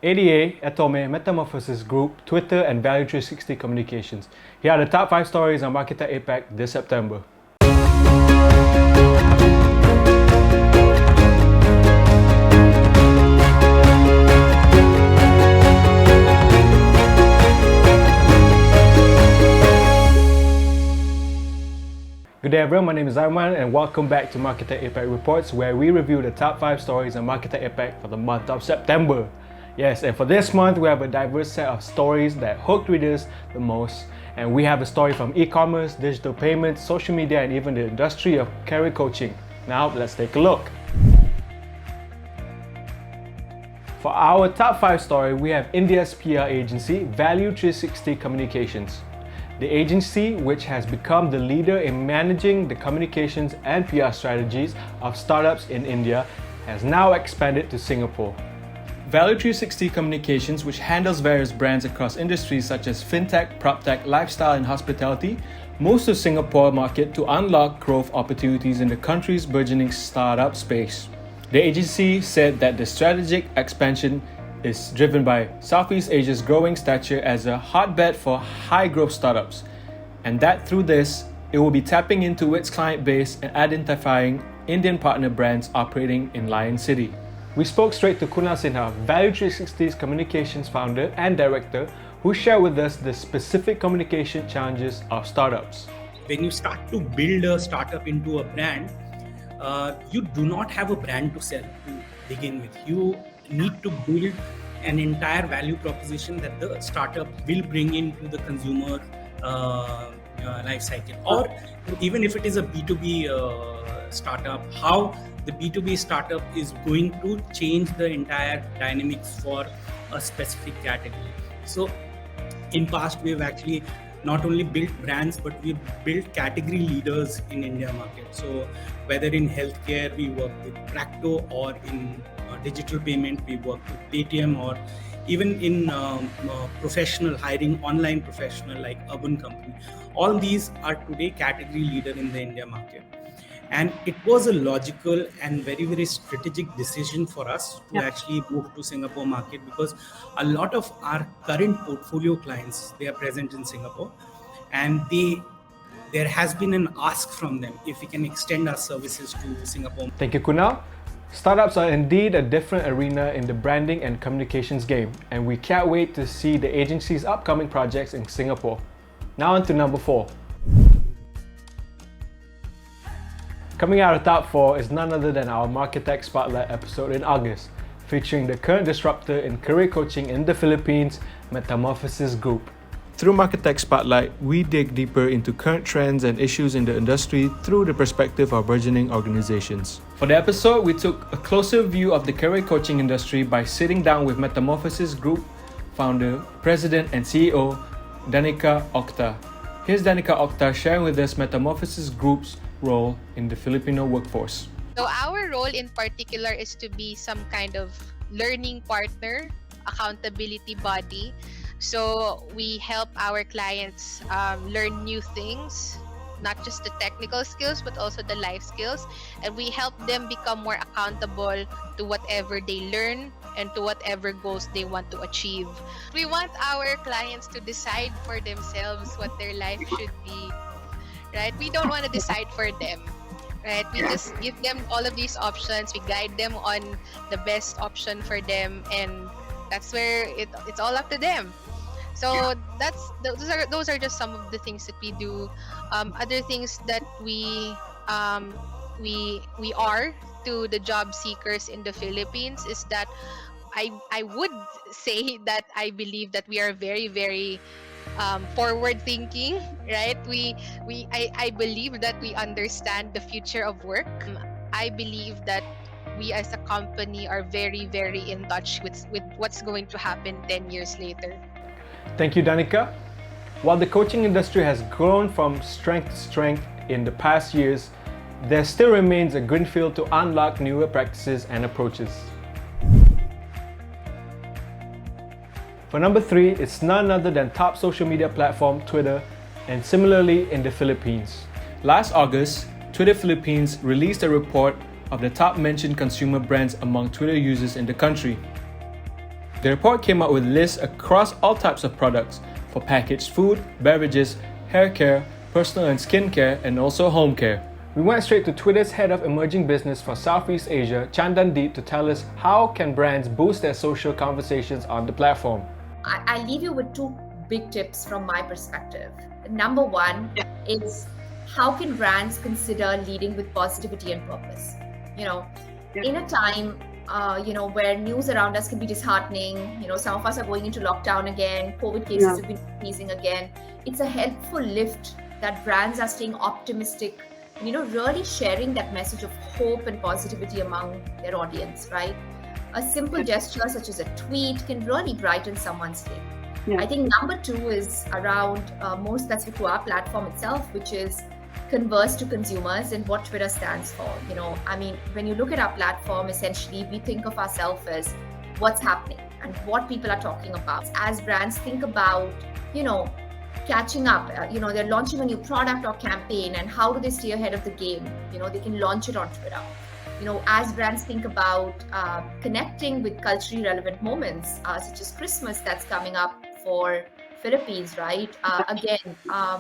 ADA, Atome, Metamorphosis Group, Twitter, and Value 360 Communications. Here are the top 5 stories on MARKETECH APAC this September. Good day everyone, my name is Arman and welcome back to MARKETECH APAC Reports, where we review the top 5 stories on MARKETECH APAC for the month of September. Yes, and for this month we have a diverse set of stories that hooked readers the most, and we have a story from e-commerce, digital payments, social media, and even the industry of career coaching. Now let's take a look. For our top 5 story, we have India's PR agency, Value 360 Communications. The agency, which has become the leader in managing the communications and PR strategies of startups in India, has now expanded to Singapore. Value 360 Communications, which handles various brands across industries such as fintech, proptech, lifestyle, and hospitality, moves to Singapore market to unlock growth opportunities in the country's burgeoning startup space. The agency said that the strategic expansion is driven by Southeast Asia's growing stature as a hotbed for high-growth startups, and that through this, it will be tapping into its client base and identifying Indian partner brands operating in Lion City. We spoke straight to Kunal Sinha, Value 360's communications founder and director, who shared with us the specific communication challenges of startups. When you start to build a startup into a brand, you do not have a brand to sell to begin with. You need to build an entire value proposition that the startup will bring into the consumer life cycle. Or even if it is a B2B startup, how the B2B startup is going to change the entire dynamics for a specific category. So in past, we've actually not only built brands, but we've built category leaders in India market. So whether in healthcare, we work with Practo, or in digital payment, we work with Paytm, or even in professional hiring, online professional like Urban Company. All these are today category leader in the India market. And it was a logical and very, very strategic decision for us to actually move to Singapore market, because a lot of our current portfolio clients, they are present in Singapore, and there has been an ask from them if we can extend our services to Singapore. Thank you, Kunal. Startups are indeed a different arena in the branding and communications game, and we can't wait to see the agency's upcoming projects in Singapore. Now on to number 4. Coming out of top 4 is none other than our Markettech Spotlight episode in August, featuring the current disruptor in career coaching in the Philippines, Metamorphosis Group. Through Markettech Spotlight, we dig deeper into current trends and issues in the industry through the perspective of burgeoning organizations. For the episode, we took a closer view of the career coaching industry by sitting down with Metamorphosis Group founder, president, and CEO, Danica Octa. Here's Danica Octa sharing with us Metamorphosis Group's role in the Filipino workforce. So our role in particular is to be some kind of learning partner, accountability body. So we help our clients learn new things, not just the technical skills, but also the life skills. And we help them become more accountable to whatever they learn and to whatever goals they want to achieve. We want our clients to decide for themselves what their life should be, right? We don't want to decide for them, right? We just give them all of these options. We guide them on the best option for them, and that's where it's all up to them. So those are just some of the things that we do. Other things that we are to the job seekers in the Philippines is that I would say that I believe that we are very, very forward thinking, right? I believe that we understand the future of work. I believe that we as a company are very, very in touch with what's going to happen 10 years later. Thank you, Danica. While the coaching industry has grown from strength to strength in the past years, there still remains a greenfield to unlock newer practices and approaches. For number 3, it's none other than top social media platform Twitter, and similarly in the Philippines. Last August, Twitter Philippines released a report of the top mentioned consumer brands among Twitter users in the country. The report came out with lists across all types of products for packaged food, beverages, hair care, personal and skincare, and also home care. We went straight to Twitter's head of emerging business for Southeast Asia, Chandan Deep, to tell us how can brands boost their social conversations on the platform. I leave you with two big tips from my perspective. Number one is how can brands consider leading with positivity and purpose? In a time where news around us can be disheartening, some of us are going into lockdown again, COVID cases have been increasing again. It's a helpful lift that brands are staying optimistic, really sharing that message of hope and positivity among their audience, right? A simple gesture such as a tweet can really brighten someone's day. I think number two is around more specific to our platform itself, which is converse to consumers and what Twitter stands for. When you look at our platform, essentially we think of ourselves as what's happening and what people are talking about. As brands think about, catching up, they're launching a new product or campaign, and how do they stay ahead of the game? They can launch it on Twitter. As brands think about connecting with culturally relevant moments, such as Christmas that's coming up for Philippines, right?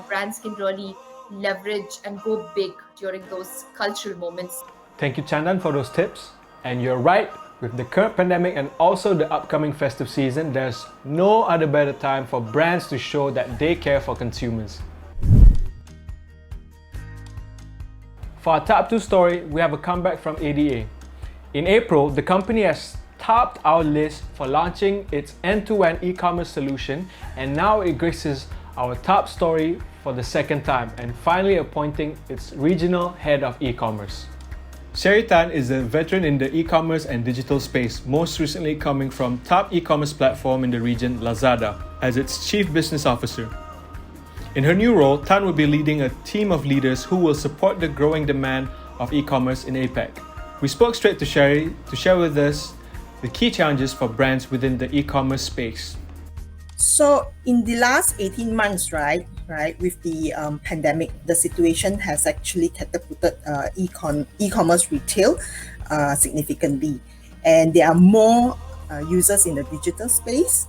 Brands can really leverage and go big during those cultural moments. Thank you, Chandan, for those tips. And you're right, with the current pandemic and also the upcoming festive season, there's no other better time for brands to show that they care for consumers. For our top 2 story, we have a comeback from ADA. In April, the company has topped our list for launching its end-to-end e-commerce solution, and now it graces our top story for the second time and finally appointing its regional head of e-commerce. Sherry Tan is a veteran in the e-commerce and digital space, most recently coming from top e-commerce platform in the region, Lazada, as its chief business officer. In her new role, Tan will be leading a team of leaders who will support the growing demand of e-commerce in APAC. We spoke straight to Sherry to share with us the key challenges for brands within the e-commerce space. So in the last 18 months, right, with the pandemic, the situation has actually catapulted e-commerce retail significantly. And there are more users in the digital space,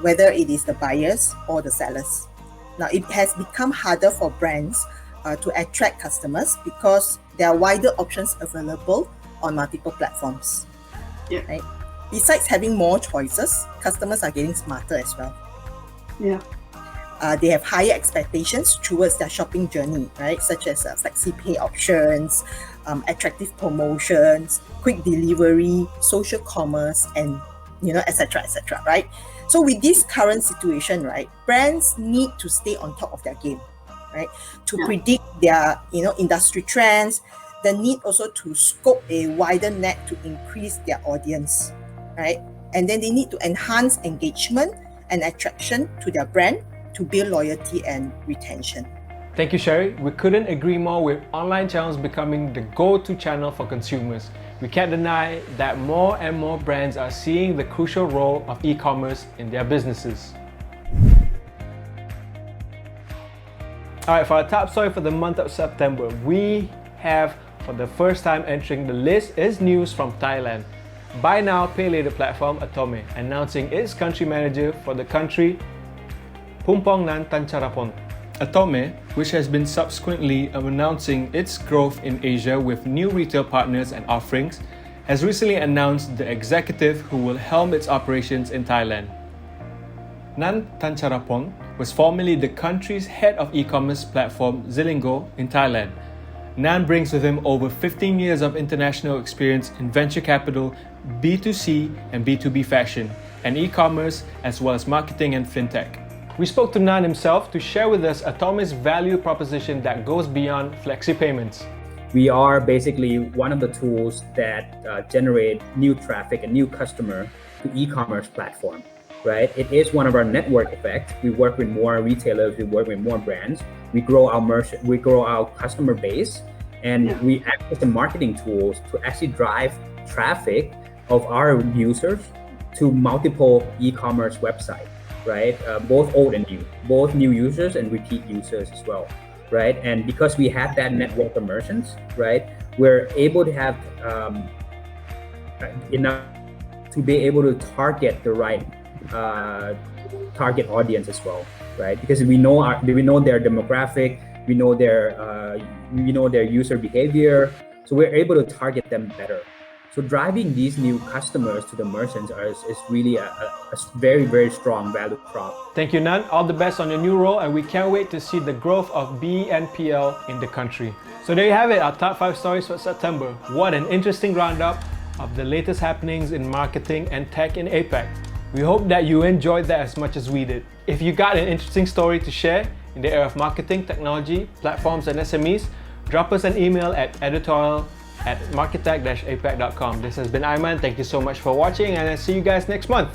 whether it is the buyers or the sellers. Now, it has become harder for brands to attract customers because there are wider options available on multiple platforms. Right? Besides having more choices, customers are getting smarter as well. They have higher expectations towards their shopping journey, right? Such as flexi pay options, attractive promotions, quick delivery, social commerce, and etc., right? So with this current situation, right, brands need to stay on top of their game, right? To predict their industry trends, the need also to scope a wider net to increase their audience, right? And then they need to enhance engagement and attraction to their brand to build loyalty and retention. Thank you, Sherry. We couldn't agree more with online channels becoming the go-to channel for consumers. We can't deny that more and more brands are seeing the crucial role of e-commerce in their businesses. Alright, for our top story for the month of September, we have, for the first time entering the list, is news from Thailand. Buy Now, Pay Later platform Atome announcing its country manager for the country, Pumpongnan Tancharapon. Atome, which has been subsequently announcing its growth in Asia with new retail partners and offerings, has recently announced the executive who will helm its operations in Thailand. Nan Tancharapon was formerly the country's head of e-commerce platform Zilingo in Thailand. Nan brings with him over 15 years of international experience in venture capital, B2C and B2B fashion, and e-commerce, as well as marketing and fintech. We spoke to Nan himself to share with us Atome's value proposition that goes beyond flexi payments. We are basically one of the tools that generate new traffic and new customer to e-commerce platform, right? It is one of our network effects. We work with more retailers, we work with more brands, we grow our customer base, and we act as the marketing tools to actually drive traffic of our users to multiple e-commerce websites, right? Both old and new, both new users and repeat users as well, right? And because we have that network immersions, right, we're able to have enough to be able to target the right target audience as well, right? Because we know their demographic, we know their user behavior, so we're able to target them better. So driving these new customers to the merchants is really a very, very strong value prop. Thank you, Nan. All the best on your new role, and we can't wait to see the growth of BNPL in the country. So there you have it, our top 5 stories for September. What an interesting roundup of the latest happenings in marketing and tech in APAC. We hope that you enjoyed that as much as we did. If you got an interesting story to share in the area of marketing, technology, platforms, and SMEs, drop us an email at editorial@marketech-apac.com. This has been Aiman. Thank you so much for watching, and I'll see you guys next month.